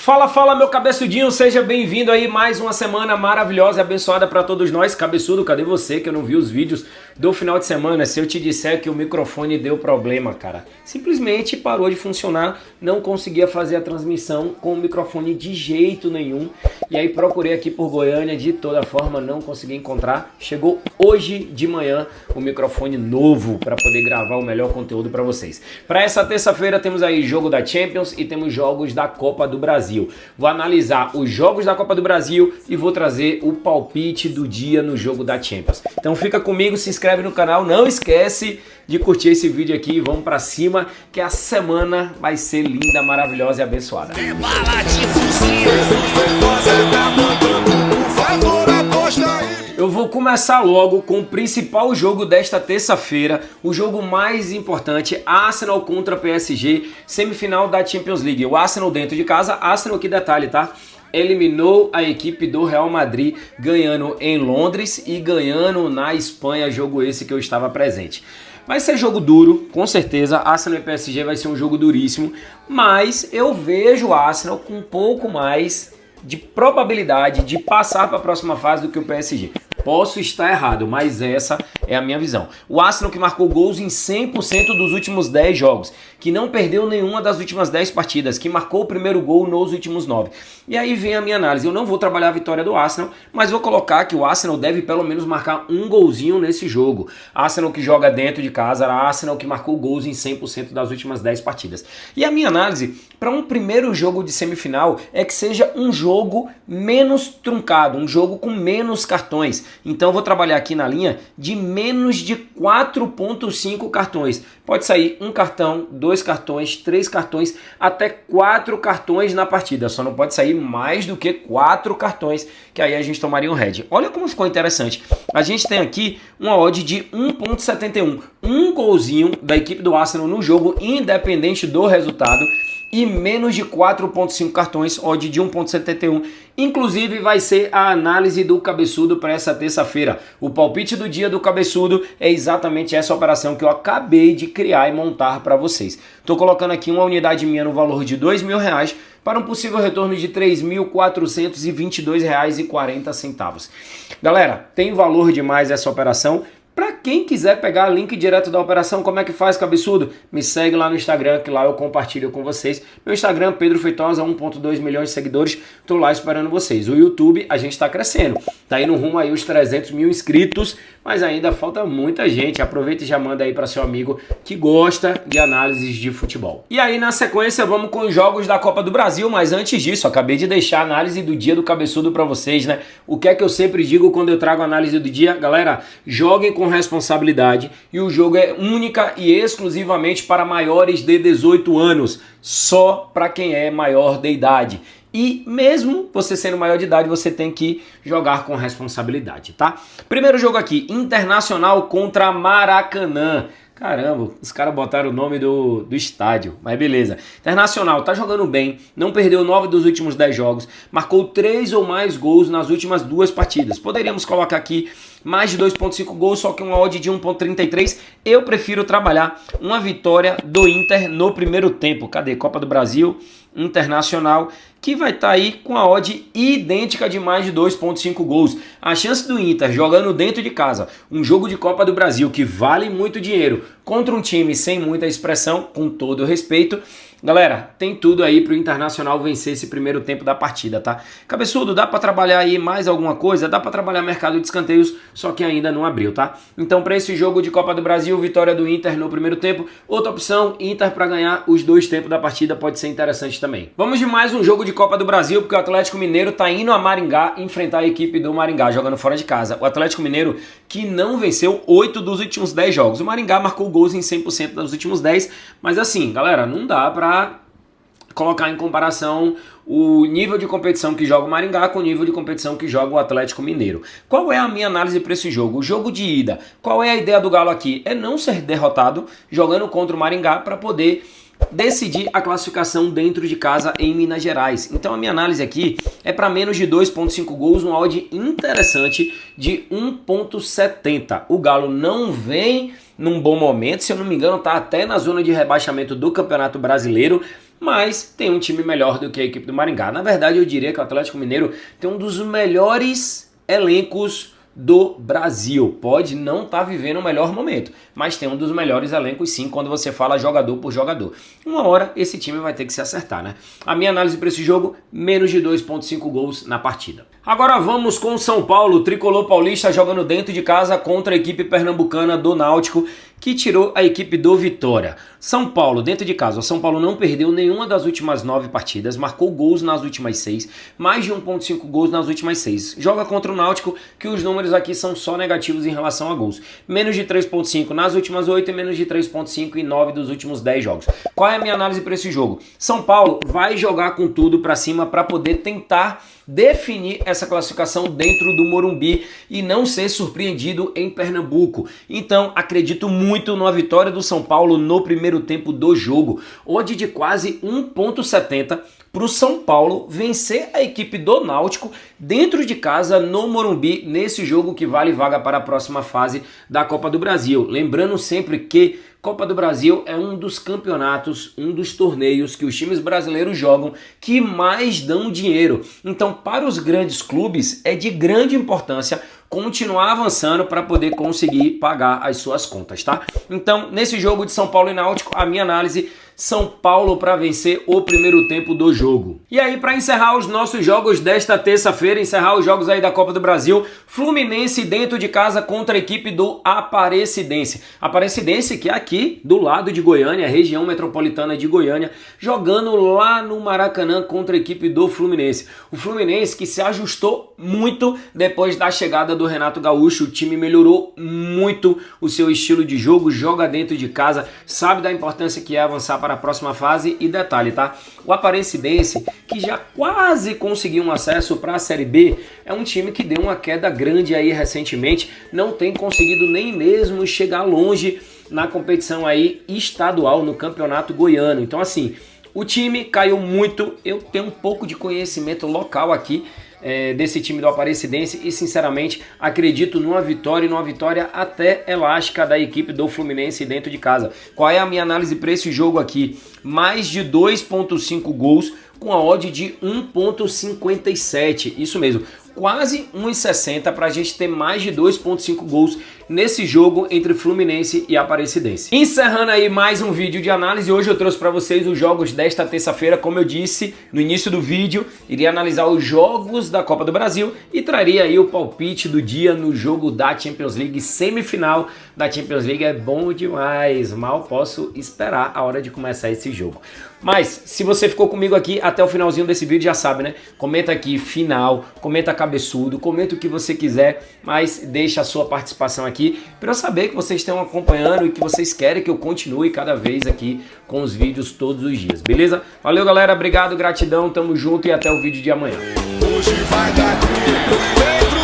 Fala, fala, meu cabeçudinho, seja bem-vindo aí mais uma semana maravilhosa e abençoada para todos nós. Cabeçudo, cadê você que eu não vi os vídeos do final de semana? Se eu te disser que o microfone deu problema, cara, simplesmente parou de funcionar, não conseguia fazer a transmissão com o microfone de jeito nenhum. E aí procurei aqui por Goiânia, de toda forma não consegui encontrar. Chegou hoje de manhã o microfone novo para poder gravar o melhor conteúdo para vocês. Para essa terça-feira temos aí jogo da Champions e temos jogos da Copa do Brasil. Vou analisar os jogos da Copa do Brasil e vou trazer o palpite do dia no jogo da Champions. Então fica comigo, se inscreve no canal, não esquece de curtir esse vídeo aqui e vamos pra cima que a semana vai ser linda, maravilhosa e abençoada. Eu vou começar logo com o principal jogo desta terça-feira, o jogo mais importante, Arsenal contra PSG, semifinal da Champions League. O Arsenal dentro de casa, Arsenal, que detalhe, tá? Eliminou a equipe do Real Madrid, ganhando em Londres e ganhando na Espanha, jogo esse que eu estava presente. Vai ser jogo duro, com certeza, Arsenal e PSG vai ser um jogo duríssimo, mas eu vejo o Arsenal com um pouco mais de probabilidade de passar para a próxima fase do que o PSG. Posso estar errado, mas essa é a minha visão. O Arsenal que marcou gols em 100% dos últimos 10 jogos, que não perdeu nenhuma das últimas 10 partidas, que marcou o primeiro gol nos últimos 9. E aí vem a minha análise. Eu não vou trabalhar a vitória do Arsenal, mas vou colocar que o Arsenal deve pelo menos marcar um golzinho nesse jogo. Arsenal que joga dentro de casa, Arsenal que marcou gols em 100% das últimas 10 partidas. E a minha análise para um primeiro jogo de semifinal é que seja um jogo menos truncado, um jogo com menos cartões. Então eu vou trabalhar aqui na linha de menos de 4.5 cartões. Pode sair um cartão, 2 cartões, 3 cartões, até 4 cartões na partida. Só não pode sair mais do que 4 cartões, que aí a gente tomaria um head. Olha como ficou interessante. A gente tem aqui uma odd de 1.71. Um golzinho da equipe do Arsenal no jogo, independente do resultado. E menos de 4.5 cartões, odd de 1.71. Inclusive vai ser a análise do Cabeçudo para essa terça-feira. O palpite do dia do Cabeçudo é exatamente essa operação que eu acabei de criar e montar para vocês. Estou colocando aqui uma unidade minha no valor de R$2.000 para um possível retorno de R$3.422,40. Galera, tem valor demais essa operação. Para quem quiser pegar link direto da operação, como é que faz, Cabeçudo? Me segue lá no Instagram, que lá eu compartilho com vocês. Meu Instagram, Pedro Feitosa, 1.2 milhões de seguidores. Tô lá esperando vocês. O YouTube, a gente tá crescendo. Tá indo rumo aí os 300 mil inscritos, mas ainda falta muita gente. Aproveita e já manda aí para seu amigo que gosta de análises de futebol. E aí, na sequência, vamos com os jogos da Copa do Brasil. Mas antes disso, acabei de deixar a análise do dia do Cabeçudo para vocês, né? O que é que eu sempre digo quando eu trago a análise do dia? Galera, joguem com responsabilidade e o jogo é única e exclusivamente para maiores de 18 anos, só para quem é maior de idade. E mesmo você sendo maior de idade, você tem que jogar com responsabilidade, tá? Primeiro jogo aqui, Internacional contra Maracanã. Caramba, os caras botaram o nome do estádio, mas beleza. Internacional tá jogando bem, não perdeu 9 dos últimos 10 jogos, marcou 3 ou mais gols nas últimas 2 partidas. Poderíamos colocar aqui mais de 2.5 gols, só que uma odd de 1.33. Eu prefiro trabalhar uma vitória do Inter no primeiro tempo. Cadê? Copa do Brasil, Internacional, que vai estar aí com a odd idêntica de mais de 2.5 gols. A chance do Inter jogando dentro de casa, um jogo de Copa do Brasil que vale muito dinheiro, contra um time sem muita expressão, com todo o respeito, galera, tem tudo aí pro Internacional vencer esse primeiro tempo da partida, tá? Cabeçudo, dá para trabalhar aí mais alguma coisa? Dá para trabalhar mercado de escanteios, só que ainda não abriu, tá? Então, para esse jogo de Copa do Brasil, vitória do Inter no primeiro tempo. Outra opção, Inter para ganhar os 2 tempos da partida, pode ser interessante também. Vamos de mais um jogo de Copa do Brasil, porque o Atlético Mineiro tá indo a Maringá enfrentar a equipe do Maringá, jogando fora de casa. O Atlético Mineiro que não venceu 8 dos últimos 10 jogos. O Maringá marcou gols em 100% dos últimos 10, mas assim, galera, não dá para colocar em comparação o nível de competição que joga o Maringá com o nível de competição que joga o Atlético Mineiro. Qual é a minha análise para esse jogo? O jogo de ida. Qual é a ideia do Galo aqui? É não ser derrotado jogando contra o Maringá para poder decidir a classificação dentro de casa em Minas Gerais. Então a minha análise aqui é para menos de 2.5 gols, uma odd interessante de 1.70. O Galo não vem num bom momento, se eu não me engano tá até na zona de rebaixamento do Campeonato Brasileiro, mas tem um time melhor do que a equipe do Maringá. Na verdade, eu diria que o Atlético Mineiro tem um dos melhores elencos do Brasil. Pode não estar vivendo o melhor momento, mas tem um dos melhores elencos sim, quando você fala jogador por jogador. Uma hora esse time vai ter que se acertar, né? A minha análise para esse jogo, menos de 2,5 gols na partida. Agora vamos com o São Paulo, o tricolor paulista jogando dentro de casa contra a equipe pernambucana do Náutico, que tirou a equipe do Vitória. São Paulo, dentro de casa, o São Paulo não perdeu nenhuma das últimas 9 partidas, marcou gols nas últimas 6, mais de 1,5 gols nas últimas 6. Joga contra o Náutico, que os números aqui são só negativos em relação a gols. Menos de 3,5 nas últimas 8 e menos de 3,5 em 9 dos últimos 10 jogos. Qual é a minha análise para esse jogo? São Paulo vai jogar com tudo para cima para poder tentar definir essa classificação dentro do Morumbi e não ser surpreendido em Pernambuco. Então, acredito muito na vitória do São Paulo no primeiro tempo do jogo. Odd de quase 1,70 para o São Paulo vencer a equipe do Náutico dentro de casa no Morumbi, nesse jogo que vale vaga para a próxima fase da Copa do Brasil. Lembrando sempre que Copa do Brasil é um dos campeonatos, um dos torneios que os times brasileiros jogam que mais dão dinheiro. Então, para os grandes clubes, é de grande importância continuar avançando para poder conseguir pagar as suas contas, tá? Então, nesse jogo de São Paulo e Náutico, a minha análise, São Paulo para vencer o primeiro tempo do jogo. E aí, para encerrar os nossos jogos desta terça-feira, encerrar os jogos aí da Copa do Brasil, Fluminense dentro de casa contra a equipe do Aparecidense. Aparecidense que é aqui do lado de Goiânia, região metropolitana de Goiânia, jogando lá no Maracanã contra a equipe do Fluminense. O Fluminense que se ajustou muito depois da chegada do Renato Gaúcho, o time melhorou muito o seu estilo de jogo, joga dentro de casa, sabe da importância que é avançar para a próxima fase e detalhe, tá? O Aparecidense, que já quase conseguiu um acesso para a Série B, é um time que deu uma queda grande aí recentemente, não tem conseguido nem mesmo chegar longe na competição aí estadual, no Campeonato Goiano. Então assim, o time caiu muito, eu tenho um pouco de conhecimento local aqui, desse time do Aparecidense e sinceramente acredito numa vitória até elástica da equipe do Fluminense dentro de casa. Qual é a minha análise para esse jogo aqui? Mais de 2,5 gols com a odd de 1,57, isso mesmo, quase 1,60 para a gente ter mais de 2,5 gols nesse jogo entre Fluminense e Aparecidense. Encerrando aí mais um vídeo de análise, hoje eu trouxe para vocês os jogos desta terça-feira, como eu disse no início do vídeo, iria analisar os jogos da Copa do Brasil e traria aí o palpite do dia no jogo da Champions League, semifinal da Champions League. É bom demais, mal posso esperar a hora de começar esse jogo. Mas, se você ficou comigo aqui até o finalzinho desse vídeo, já sabe, né? Comenta aqui final, comenta cabeçudo, comenta o que você quiser, mas deixa a sua participação aqui para eu saber que vocês estão acompanhando e que vocês querem que eu continue cada vez aqui com os vídeos todos os dias, beleza? Valeu, galera, obrigado, gratidão, tamo junto e até o vídeo de amanhã. Hoje vai dar